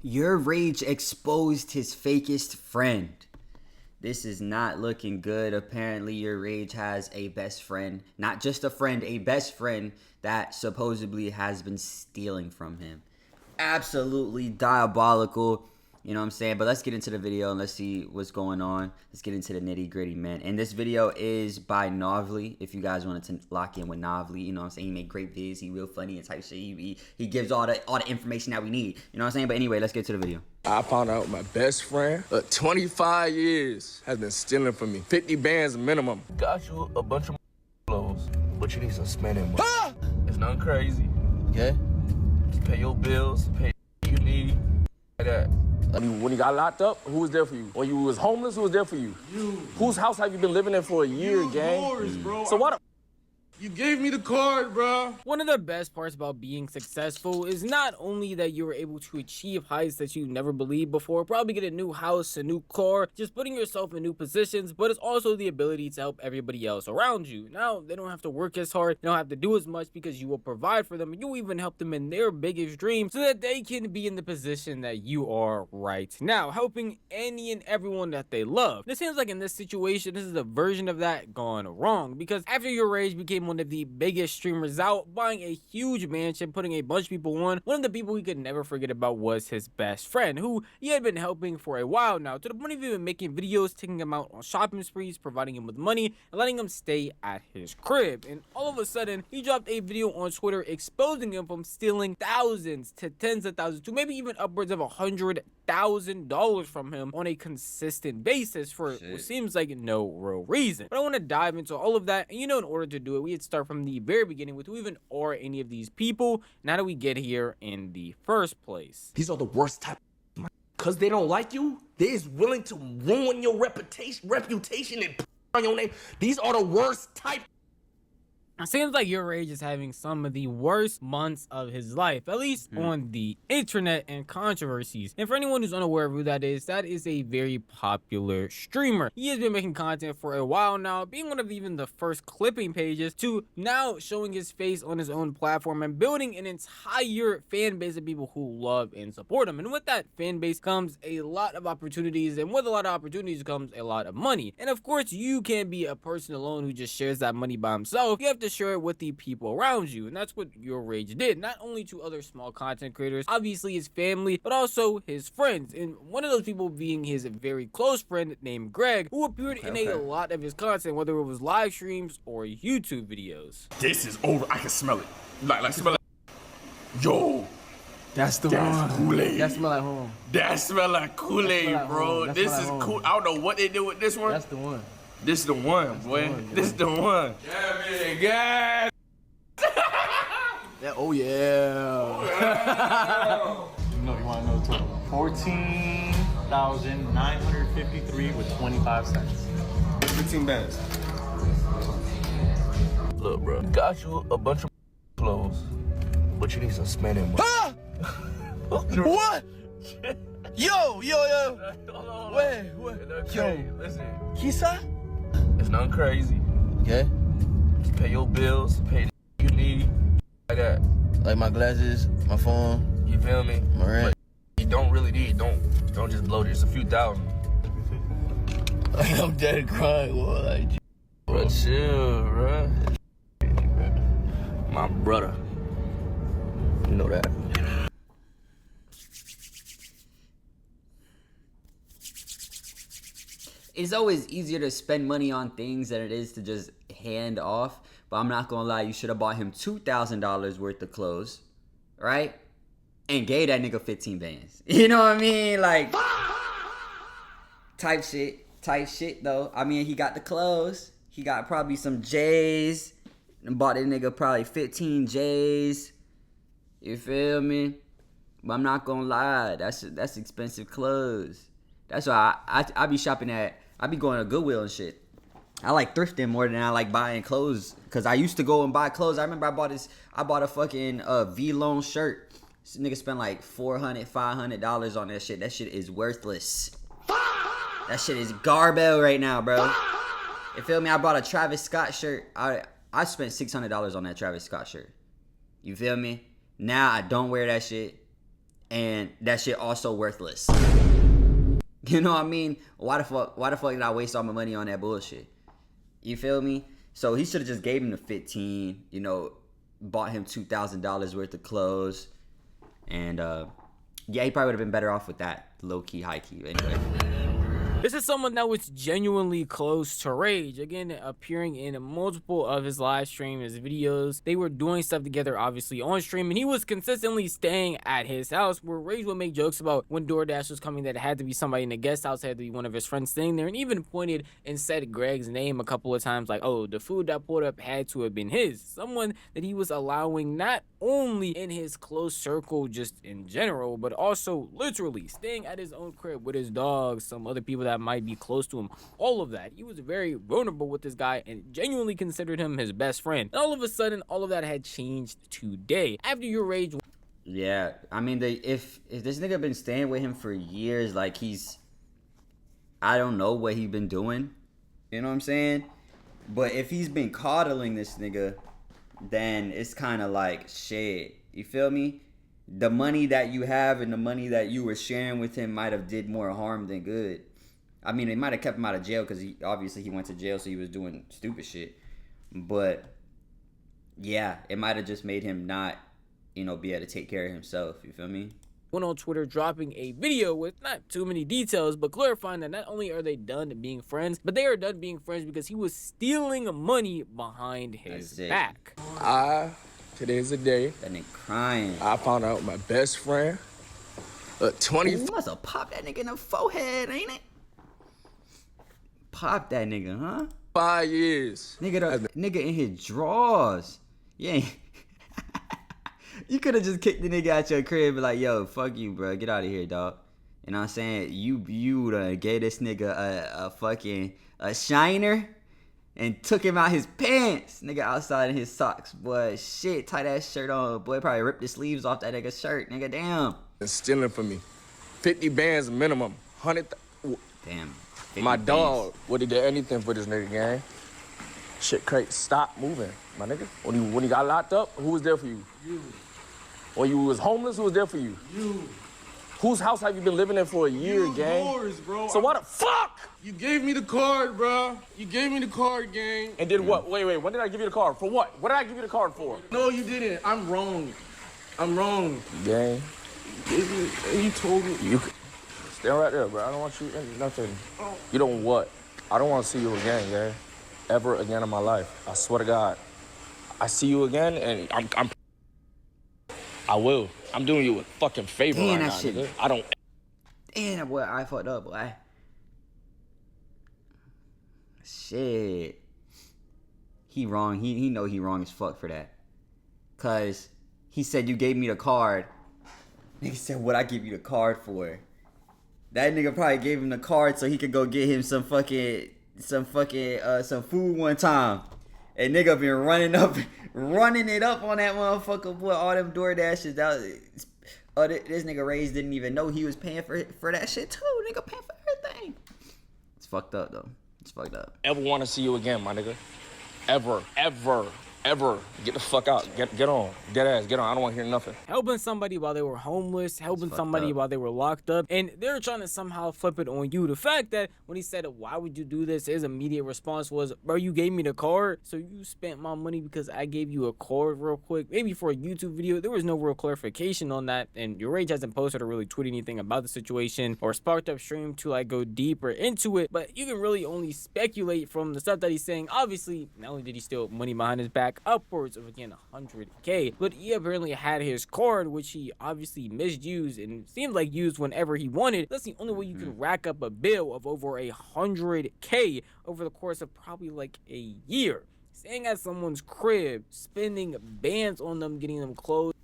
Yourrage exposed his fakest friend. This is not looking good. Apparently, Yourrage has a best friend. Not just a friend, a best friend that supposedly has been stealing from him. Absolutely diabolical. You know what I'm saying? But let's get into the video and let's see what's going on. Let's get into the nitty gritty, man. And this video is by Novely. If you guys wanted to lock in with Novely, you know what I'm saying? He make great vids. He real funny and type shit. He gives all the information that we need. You know what I'm saying? But anyway, let's get to the video. I found out my best friend, 25 years, has been stealing from me. 50 bands minimum. Got you a bunch of clothes, but you need some spending money. Ah! It's nothing crazy. Okay? Just pay your bills, pay what you need. Like that. When you got locked up, who was there for you? When you was homeless, who was there for you? You. Whose house have you been living in for a year, gang? Yours, bro. So what? You gave me the card, bro. One of the best parts about being successful is not only that you were able to achieve heights that you never believed before, probably get a new house, a new car, just putting yourself in new positions, but it's also the ability to help everybody else around you. Now, they don't have to work as hard, they don't have to do as much because you will provide for them, and you even help them in their biggest dreams so that they can be in the position that you are right now, helping any and everyone that they love. It seems like in this situation, this is a version of that gone wrong, because after Yourrage became one of the biggest streamers out, buying a huge mansion, putting a bunch of people on, one of the people he could never forget about was his best friend, who he had been helping for a while now, to the point of even making videos, taking him out on shopping sprees, providing him with money, and letting him stay at his crib. And all of a sudden, he dropped a video on Twitter exposing him from stealing thousands to tens of thousands to maybe even upwards of $100,000 from him on a consistent basis for what seems like no real reason. But I want to dive into all of that, and you know, in order to do it, we had to start from the very beginning with who even are any of these people, and how do we get here in the first place. These are the worst type of because they don't like you. They is willing to ruin your reputation and on your name. These are the worst type. It seems like Yourrage is having some of the worst months of his life, at least on the internet and controversies. And for anyone who's unaware of who that is a very popular streamer. He has been making content for a while now, being one of even the first clipping pages to now showing his face on his own platform and building an entire fan base of people who love and support him. And with that fan base comes a lot of opportunities, and with a lot of opportunities comes a lot of money. And of course, you can't be a person alone who just shares that money by himself. You have to share it with the people around you, and that's what Yourrage did, not only to other small content creators, obviously his family, but also his friends, and one of those people being his very close friend named Greg, who appeared in a lot of his content, whether it was live streams or YouTube videos. This is over. I can smell it. Like smell it. Yo, that's one. Kool-Aid. That smell like home. That smell like Kool-Aid, bro. This is cool. I don't know what they do with this one. That's the one. This is the one, boy. This is the one. Yeah, man. Yeah. Oh, yeah. You want to know the total? 14,953 with 25 cents. 15 bands. Look, bro. Got you a bunch of clothes, but you need some spending money. Huh? What? Yo. Wait. Yo, listen. Kisa? It's nothing crazy. Okay? Just pay your bills, pay what you need. Like that. Like my glasses, my phone. You feel me? My rent. But you don't really need, don't just blow just a few thousand. I'm dead crying. Well, like, bro, chill, bro. My brother. You know that. It's always easier to spend money on things than it is to just hand off. But I'm not gonna lie, you should have bought him $2,000 worth of clothes, right? And gave that nigga 15 bands. You know what I mean? Like, type shit though. I mean, he got the clothes. He got probably some J's. And bought that nigga probably 15 J's. You feel me? But I'm not gonna lie, that's expensive clothes. That's why I be shopping at, I be going to Goodwill and shit. I like thrifting more than I like buying clothes. Cause I used to go and buy clothes. I remember I bought a fucking V-Lone shirt. This nigga spent like $400, $500 on that shit. That shit is worthless. That shit is garbage right now, bro. You feel me? I bought a Travis Scott shirt. I spent $600 on that Travis Scott shirt. You feel me? Now I don't wear that shit. and that shit also worthless. You know what I mean? Why the fuck did I waste all my money on that bullshit? You feel me? So he should have just gave him the 15, you know, bought him $2,000 worth of clothes. And yeah, he probably would have been better off with that. Low key, high key. Anyway. This is someone that was genuinely close to Rage, again appearing in multiple of his live streams, his videos. They were doing stuff together obviously on stream, and he was consistently staying at his house, where Rage would make jokes about when DoorDash was coming that it had to be somebody in the guest house, it had to be one of his friends staying there, and even pointed and said Greg's name a couple of times, like, oh, the food that pulled up had to have been his. Someone that he was allowing not only in his close circle just in general, but also literally staying at his own crib with his dogs, some other people that might be close to him, all of that. He was very vulnerable with this guy and genuinely considered him his best friend. And all of a sudden, all of that had changed today after Yourrage. Yeah, I mean, if this nigga been staying with him for years, like I don't know what he been doing, you know what I'm saying? But if he's been coddling this nigga, then it's kind of like shit. You feel me? The money that you have and the money that you were sharing with him might have did more harm than good. I mean, it might have kept him out of jail because obviously he went to jail, so he was doing stupid shit. But yeah, it might have just made him not, you know, be able to take care of himself. You feel me? Went on Twitter dropping a video with not too many details, but clarifying that not only are they done being friends, but they are done being friends because he was stealing money behind his back. Today's the day That nigga crying. I found out my best friend, 20. You must have popped that nigga in the forehead, ain't it? Pop that nigga, huh? 5 years. Nigga in his drawers. Yeah. You could have just kicked the nigga out your crib and be like, yo, fuck you, bro. Get out of here, dog. You know what I'm saying? You done gave this nigga a fucking shiner and took him out his pants. Nigga outside in his socks. Boy, shit, tight ass shirt on. Boy, probably ripped the sleeves off that nigga's shirt. Nigga, damn. It's stealing from me. 50 bands minimum. 100. Damn. My dog would have did anything for this nigga, gang. Shit, crazy. Stop moving, my nigga. When he got locked up, who was there for you? You. When you was homeless, who was there for you? You. Whose house have you been living in for a year, gang? Yours, bro. So what the fuck? You gave me the card, bro. You gave me the card, gang. And did what? Wait. When did I give you the card? For what? What did I give you the card for? No, you didn't. I'm wrong. Gang. You told me. You stand right there, bro. I don't want you in nothing. You don't what? I don't want to see you again, gang. Ever again in my life. I swear to God. I see you again, and I will. I'm doing you a fucking favor right now, nigga. I don't. Damn, boy, I fucked up, boy. Shit. He wrong. He know he wrong as fuck for that. Cause he said you gave me the card. Nigga said, what I give you the card for? That nigga probably gave him the card so he could go get him some food one time. And nigga been running it up on that motherfucker, boy. All them DoorDashes. This nigga Rage didn't even know he was paying for that shit too. Nigga paying for everything. It's fucked up though. It's fucked up. Ever want to see you again, my nigga? Ever. Get the fuck out. Get on. Dead ass. Get on. I don't want to hear nothing. Helping somebody while they were homeless, helping somebody while they were locked up, and they're trying to somehow flip it on you. The fact that when he said, why would you do this, his immediate response was, bro, you gave me the card, so you spent my money because I gave you a card real quick. Maybe for a YouTube video. There was no real clarification on that, and Yourrage hasn't posted or really tweeted anything about the situation or sparked up stream to like go deeper into it, but you can really only speculate from the stuff that he's saying. Obviously, not only did he steal money behind his back, upwards of again 100K, but he apparently had his card, which he obviously misused and seemed like used whenever he wanted. That's the only way you can rack up a bill of over 100K over the course of probably like a year. Staying at someone's crib, spending bands on them, getting them clothes.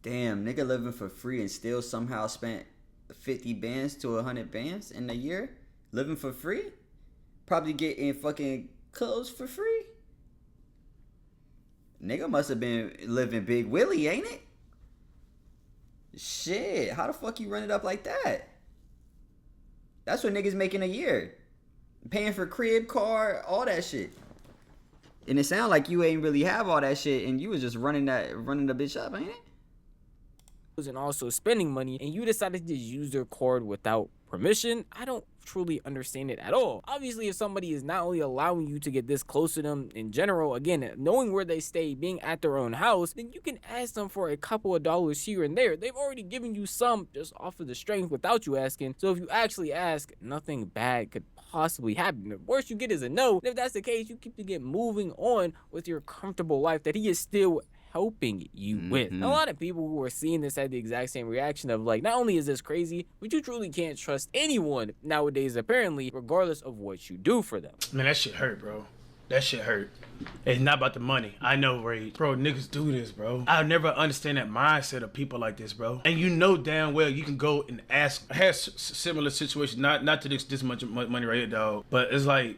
Damn, nigga living for free and still somehow spent 50 bands to 100 bands in a year? Living for free? Probably getting fucking clothes for free? Nigga must have been living Big Willie, ain't it? Shit, how the fuck you run it up like that? That's what niggas making a year. Paying for crib, car, all that shit. And it sound like you ain't really have all that shit and you was just running the bitch up, ain't it? and also spending money, and you decided to use their card without permission, I don't truly understand it at all. Obviously, if somebody is not only allowing you to get this close to them in general, again, knowing where they stay, being at their own house, then you can ask them for a couple of dollars here and there. They've already given you some just off of the strength without you asking. So if you actually ask, nothing bad could possibly happen. The worst you get is a no. And if that's the case, you keep to get moving on with your comfortable life that he is still helping you with. A lot of people who are seeing this had the exact same reaction of like, not only is this crazy, but you truly can't trust anyone nowadays, apparently, regardless of what you do for them. Man, that shit hurt, bro. That shit hurt. It's not about the money. I know, Rage. Bro, niggas do this, bro. I'll never understand that mindset of people like this, bro. And you know damn well you can go and ask. I had similar situations, not to this much money right here, dog. But it's like,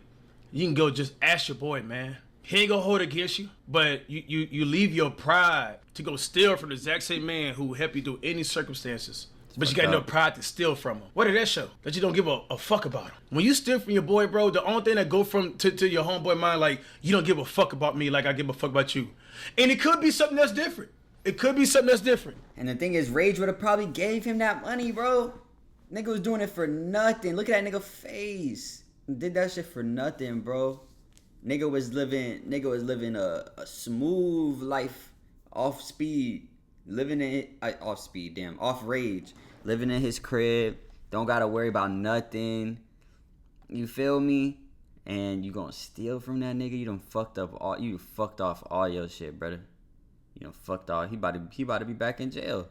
you can go just ask your boy, man. He ain't gonna hold it against you, but you leave your pride to go steal from the exact same man who helped you through any circumstances. But you got no pride to steal from him. What did that show? That you don't give a fuck about him. When you steal from your boy, bro, the only thing that go from to your homeboy mind, like, you don't give a fuck about me like I give a fuck about you. And it could be something that's different. It could be something that's different. And the thing is, Rage would have probably gave him that money, bro. Nigga was doing it for nothing. Look at that nigga face. Did that shit for nothing, bro. Nigga was living a smooth life off speed. Off Rage. Living in his crib. Don't gotta worry about nothing. You feel me? And you gonna steal from that nigga? You done fucked off all your shit, brother. You done fucked off. He about to be back in jail.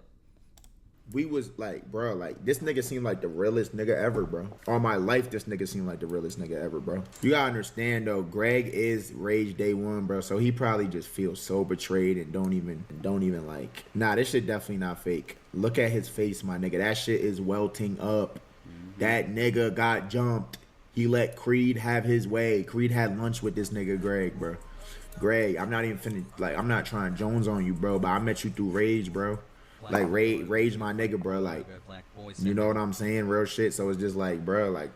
We was like, bro, like, this nigga seemed like the realest nigga ever, bro. All my life, this nigga seemed like the realest nigga ever, bro. You gotta understand, though, Greg is Rage day one, bro. So he probably just feels so betrayed and don't even like, nah, this shit definitely not fake. Look at his face, my nigga. That shit is welting up. That nigga got jumped. He let Creed have his way. Creed had lunch with this nigga, Greg, bro. Greg, I'm not even finna, like, I'm not trying Jones on you, bro, but I met you through Rage, bro. Like, Rage my nigga, bro. Like, you know what I'm saying? Real shit. So it's just like, bro, like,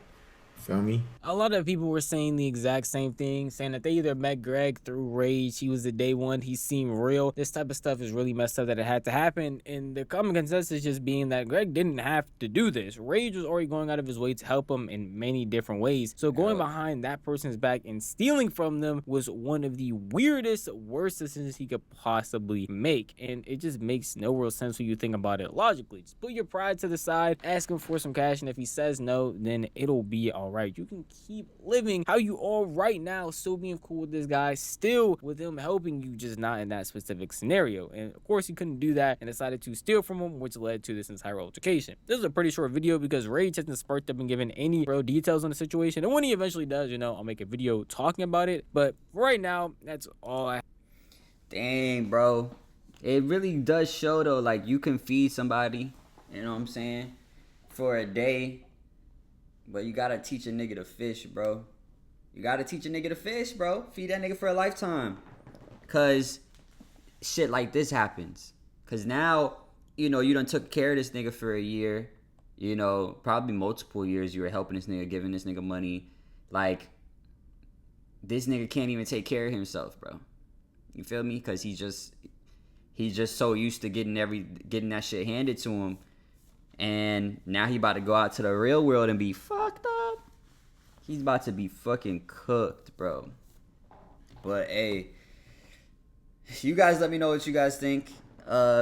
feel me? A lot of people were saying the exact same thing, saying that they either met Greg through Rage, he was the day one, he seemed real. This type of stuff is really messed up that it had to happen, and the common consensus just being that Greg didn't have to do this. Rage was already going out of his way to help him in many different ways, so going behind that person's back and stealing from them was one of the weirdest, worst decisions he could possibly make, and it just makes no real sense when you think about it logically. Just put your pride to the side, ask him for some cash, and if he says no, then it'll be alright. You can keep living how you are right now, still being cool with this guy, still with him helping you, just not in that specific scenario. And of course, he couldn't do that and decided to steal from him, which led to this entire altercation. This is a pretty short video because Rage hasn't sparked up and given any real details on the situation. And when he eventually does, you know, I'll make a video talking about it. But right now, that's all I. Dang, bro. It really does show, though, like, you can feed somebody, you know what I'm saying, for a day. But you gotta teach a nigga to fish, bro. You gotta teach a nigga to fish, bro. Feed that nigga for a lifetime. Cause shit like this happens. Cause now, you know, you done took care of this nigga for a year. You know, probably multiple years you were helping this nigga, giving this nigga money. Like, this nigga can't even take care of himself, bro. You feel me? Cause he's just so used to getting that shit handed to him. And now he about to go out to the real world and be fucked up. He's about to be fucking cooked, bro. But hey, you guys let me know what you guys think.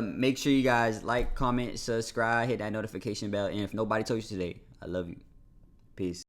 Make sure you guys like, comment, subscribe, hit that notification bell. And if nobody told you today, I love you. Peace.